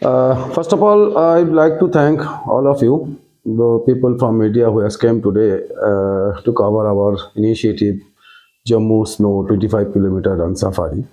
First of all, I'd like to thank all of you, the people from media who has came today to cover our initiative, Jammu Snow 25-kilometer run safari.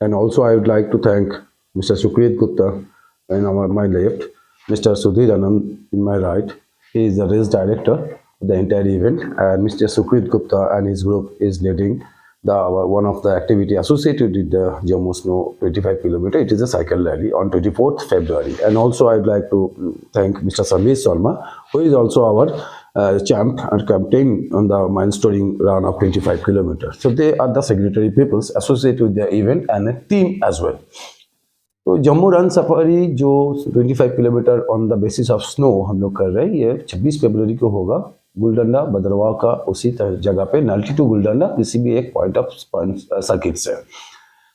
And also, I would like to thank Mr. Sukrit Gupta on my left, Mr. Sudhir Anand in my right. He is the race director of the entire event, and Mr. Sukrit Gupta and his group is leading one of the activity associated with the Jammu Snow 25-kilometer. It is a cycle rally on 24th February. And also, I'd like to thank Mr. Sarvesh Sharma, who is also our champ and captain on the milestone run of 25 kilometers. So they are the signatory peoples associated with the event and a team as well. तो Jammu run safari जो 25 kilometre on the basis of snow हम लोग कर रहे हैं, ये 26 फरवरी को होगा गुलडंडा भद्रवाह का उसी जगह पे नल्टी टू गुलडंडा किसी भी एक पॉइंट ऑफ सर्किट से।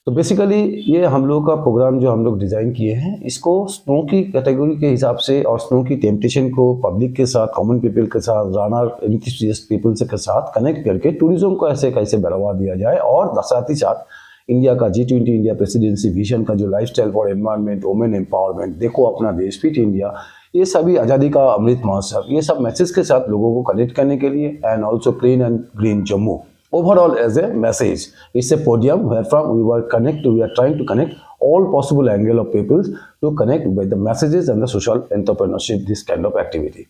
तो बेसिकली ये हम लोग का प्रोग्राम जो हम लोग डिज़ाइन किए हैं, इसको स्नो की कैटेगरी के हिसाब से और स्नो की टेम्पटेशन को पब्लिक के साथ, कॉमन पीपल के साथ, रनर एंथुसियास्ट पीपल के साथ कनेक्ट करके टूरिज्म को ऐसे कैसे बढ़ावा दिया जाए, और साथ ही साथ इंडिया का G20 इंडिया प्रेसिडेंसी विजन का जो lifestyle for environment, women empowerment, देखो अपना देश फिट इंडिया, ये सभी आज़ादी का अमृत महोत्सव, ये सब मैसेज के साथ लोगों को कनेक्ट करने के लिए, and also clean and green Jammu overall as a message. It's a podium where from we are trying to connect all possible angle of people to connect with the messages and the social entrepreneurship, this kind of activity.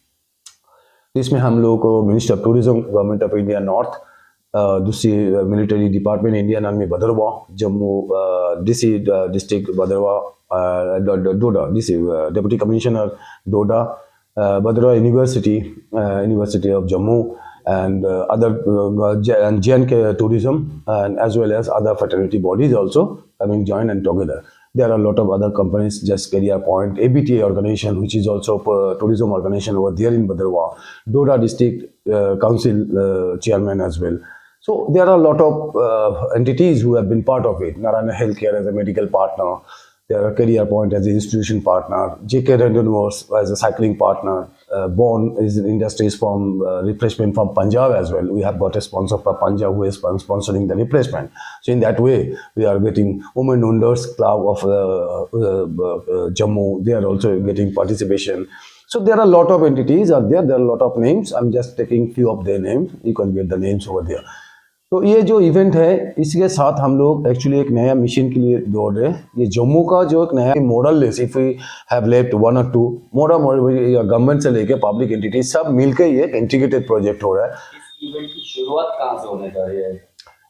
इसमें हम लोगों को minister of tourism government of India north, दूसरी military department Indian army Bhadrawah, Jammu DC district Bhadrawah, Doda DC deputy commissioner Doda, Bhadrawah university of Jammu, and other and JNK tourism, and as well as other fraternity bodies also coming join and together. There are a lot of other companies, just Career Point, ABTA organization, which is also a tourism organization over there in Bhadrawa, Doda district council chairman as well. So there are a lot of entities who have been part of it. Narayana Healthcare as a medical partner, there are Career Point as an institution partner, JK Renewals as a cycling partner, Born is industries from refreshment from Punjab as well. We have got a sponsor from Punjab who is sponsoring the refreshment. So in that way, we are getting Women Owners Club of Jammu. They are also getting participation. So there are a lot of entities are there. There are a lot of names. I'm just taking few of their names. You can get the names over there. तो ये जो event है, इसके साथ हम लोग actually एक नया मिशन के लिए दौड़ रहे हैं। ये जम्मू का जो एक नया model, if we have left one और टू मॉडल, गवर्नमेंट से लेके पब्लिक एंटिटी सब मिलकर ये इंटीग्रेटेड प्रोजेक्ट हो रहा है। इस इवेंट की शुरुआत कहाँ से होने जा रही है?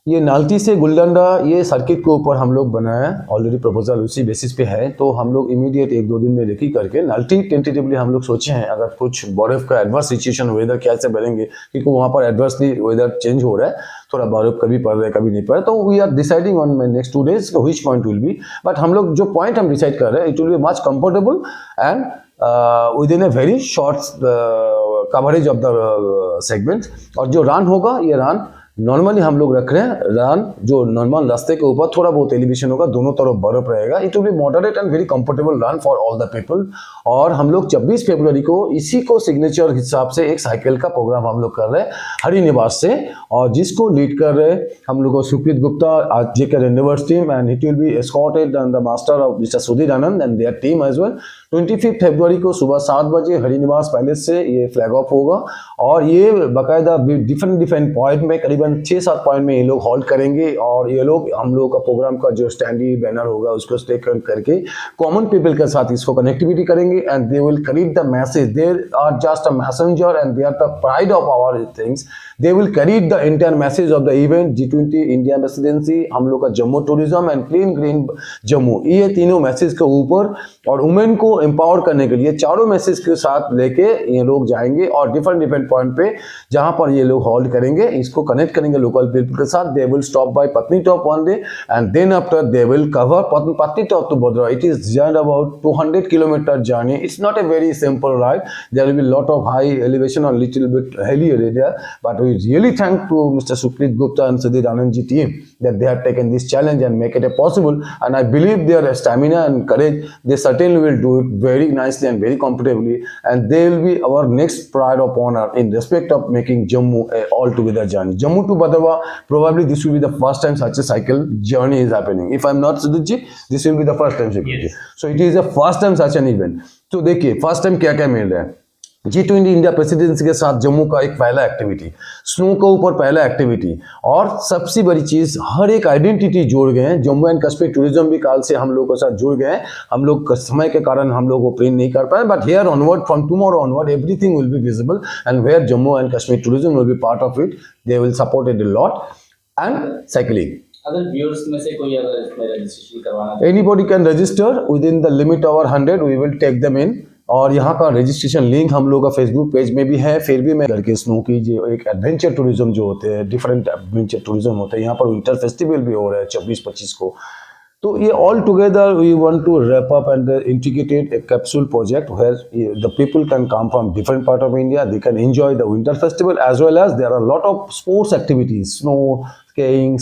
ये नाल्टी से गुलडंडा, ये सर्किट के ऊपर हम लोग बनाया है, ऑलरेडी प्रपोजल उसी बेसिस पे है। तो हम लोग इमीडिएट 1-2 दिन में रेकी करके नाल्टी टेंटेटिवली हम लोग सोचे हैं, अगर कुछ बर्फ का एडवर्स सिचुएशन वेदर कैसे बढ़ेंगे, क्योंकि वहाँ पर एडवर्सली वेदर चेंज हो रहा है, थोड़ा बर्फ कभी पड़ रहा है कभी नहीं पड़ रहा, तो we are deciding on next 2 days which point will be. But हम लोग जो पॉइंट हम डिसाइड कर रहे हैं, it will be much comfortable and within a very short coverage of the segment. और जो रन होगा, ये रन नॉर्मली हम लोग रख रहे हैं, रन जो नॉर्मल रास्ते के ऊपर थोड़ा बहुत एलिवेशन होगा, दोनों तरफ बर्फ रहेगा। It will B moderate and very comfortable run for all the people. और हम लोग 26 फरवरी को इसी को सिग्नेचर हिसाब से एक साइकिल का प्रोग्राम हम लोग कर रहे हैं हरि निवास से, और जिसको लीड कर रहे हैं हम लोग को सुकृत Gupta, JK Renewals team, and it will be escorted and the master of Mr. Sudhir Anand and their team as well। 25 फरवरी को सुबह 7 बजे हरि निवास पैलेस से ये फ्लैग ऑफ होगा, और ये बाकायदा डिफरेंट पॉइंट में करीबन 6-7 पॉइंट में ये लोग होल्ड करेंगे, और ये लोग हम लोग का प्रोग्राम का जो स्टैंडी बैनर होगा उसको स्टेक करके कॉमन पीपल के साथ इसको कनेक्टिविटी करेंगे, and they will carry the message. They are just a messenger and they are the pride of our things. They will carry the entire message of the event, G20 India presidency, हम लोग का Jammu tourism and clean green Jammu, ये तीनों message के ऊपर, और women को empower करने के लिए चारों मैसेज के साथ लेके ये लोग जाएंगे, और डिफरेंट पॉइंट पे जहां पर ये लोग होल्ड करेंगे, इसको कनेक्ट करेंगे लोकल पीपल के साथ। They will stop by Patnitop one day, and then after they will cover Patnitop to Bhaderwah. It is just about 200 kilometre journey. It's not a very simple ride. There will be lot of high elevation or little bit hilly area, but we really thank to Mr. Sukrit Gupta and Sudhir Anandji team that they have taken this challenge and make it a possible. And I believe their stamina and courage, they certainly will do it very nicely and very comfortably. And they will be our next pride of honor in respect of making Jammu a all-together journey. Jammu to Bhadarwah, probably this will be the first time such a cycle journey is happening. If I'm not Sudhirji, this will be the first time. Yes. So it is the first time such an event. तो देखिए first time क्या क्या मिल रहा है G20 India presidency के साथ जम्मू का एक पहला एक्टिविटी, स्नो के ऊपर पहला एक्टिविटी, और सबसे बड़ी चीज हर एक आइडेंटिटी जोड़ गए हैं। जम्मू एंड कश्मीर टूरिज्म भी काल से हम लोग के साथ जुड़ गए हैं। हम लोग समय के कारण हम लोग वो प्रिंट नहीं कर पाए, but here onward from tomorrow onward everything will be visible and where Jammu and Kashmir tourism will be part of it, they will support it a lot and cycling. अगर व्यूअर्स में से कोई अगर इसमें रजिस्ट्रेशन करवाना anybody can register within the limit over 100, we will take them in. और यहाँ का रजिस्ट्रेशन लिंक हम लोग का फेसबुक पेज में भी है। फिर भी मैं करके स्नो की जो एक एडवेंचर टूरिज्म जो होते हैं, डिफरेंट एडवेंचर टूरिज्म होते हैं, यहाँ पर विंटर फेस्टिवल भी हो रहा है 24-25 को। तो ये all together we want to wrap up and integrated a capsule project where the people can come from different part of India, they can enjoy the winter festival as well as there are lot of sports activities, snow skiing,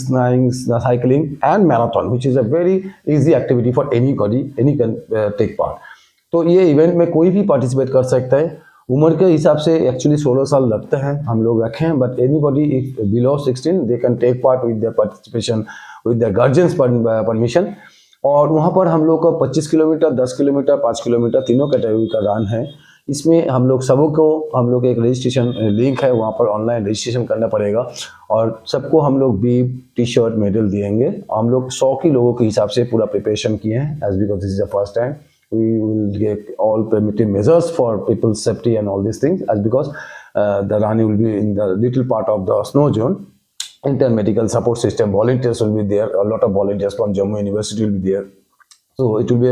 cycling and marathon, which is a very easy activity for anybody, any can take part. तो ये event में कोई भी participate कर सकता है। उम्र के हिसाब से एक्चुअली 16 साल लगते हैं हम लोग रखे हैं, but anybody if below 16 they can take part with their participation with their guardians permission. और वहाँ पर हम लोग का 25 किलोमीटर, 10 किलोमीटर, 5 किलोमीटर तीनों कैटेगरी का रन है। इसमें हम लोग सबको हम लोग एक रजिस्ट्रेशन लिंक है, वहाँ पर ऑनलाइन रजिस्ट्रेशन करना पड़ेगा और सबको हम लोग भी टी शर्ट मेडल देंगे। हम लोग 100 की लोगों के हिसाब से पूरा प्रिपरेशन किए हैं, as because this is the first time we will get all primitive measures for people's safety and all these things, as because the running will be in the little part of the snow zone. Intermedical support system, volunteers will be there, a lot of volunteers from Jammu University will be there, so it will be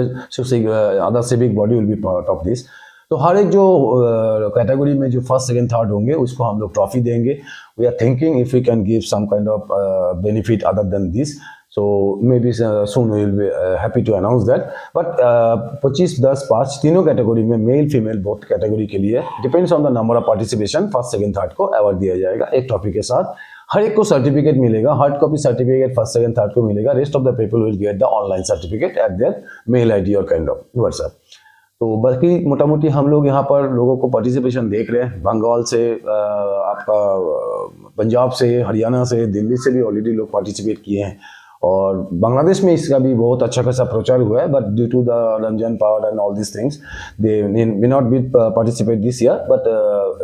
other civic body will be part of this. तो हर एक जो category में जो first second third होंगे उसको हम लोग trophy देंगे। We are thinking if we can give some kind of benefit other than this, so maybe soon we will be happy to announce that, but 25, 10, 5 तीनों कैटेगरी में male female both category के लिए depends on the number of participation first second third को award दिया जाएगा एक trophy के साथ। हर एक को सर्टिफिकेट मिलेगा, hard copy certificate first second third को मिलेगा। Rest of the people will get the online certificate eight there mail ID और काइंड ऑफ व्हाट्सएप। तो बाकी मोटा मोटी हम लोग यहाँ पर लोगों को पार्टिसिपेशन देख रहे हैं। बंगाल से, आपका पंजाब से, हरियाणा से, दिल्ली से भी ऑलरेडी लोग पार्टिसिपेट किए हैं और बांग्लादेश में इसका भी बहुत अच्छा खासा प्रचार हुआ है, but due to the Ramzan power and all this things they may not be participate this year, but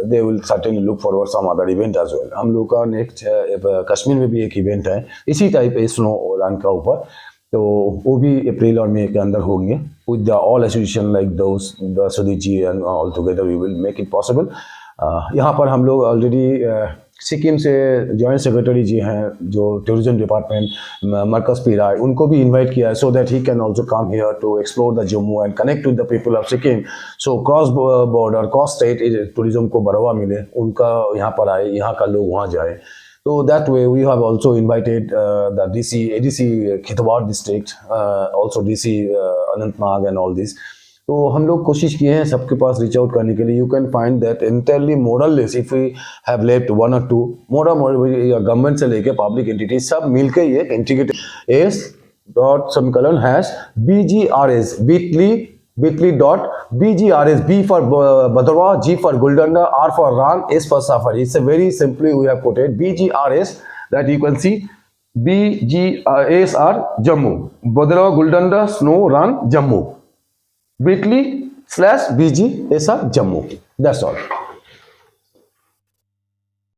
they will certainly look forward some other event as well. हम लोग का नेक्स्ट कश्मीर में भी एक इवेंट है इसी टाइप स्नो रन का ऊपर, तो वो भी अप्रैल और मई के अंदर होंगे with the all association like those Sudeep ji and all together we will make it possible. यहाँ पर हम लोग ऑलरेडी सिक्किम से जॉइंट सेक्रेटरी जी हैं जो टूरिज्म डिपार्टमेंट मरकज पीराय, उनको भी इनवाइट किया है so that he can also come here to explore the Jammu and connect with the people of Sikkim. So cross border cross state tourism को बढ़ावा मिले, उनका यहाँ पर आए, यहाँ का लोग वहाँ जाए। So that way we have also invited the ADC Khitwar district, also DC Anantnag and all this. तो हम लोग कोशिश किए हैं सबके पास रीच आउट करने के लिए। You can find that entirely more less if we have left 1 or 2 government से लेके पब्लिक एंटिटी सब मिलकर ये integrated s.:/ BGRS bit.ly.BGRS, B for Bhadarwah, G for Guldanda, R for Run, S for Safari. It's a very simply we have put it BGRS, that you can see BGRS are Jammu, Bhadarwah, Guldanda, Snow Run, Jammu, bit.ly/BGS are Jammu. That's all.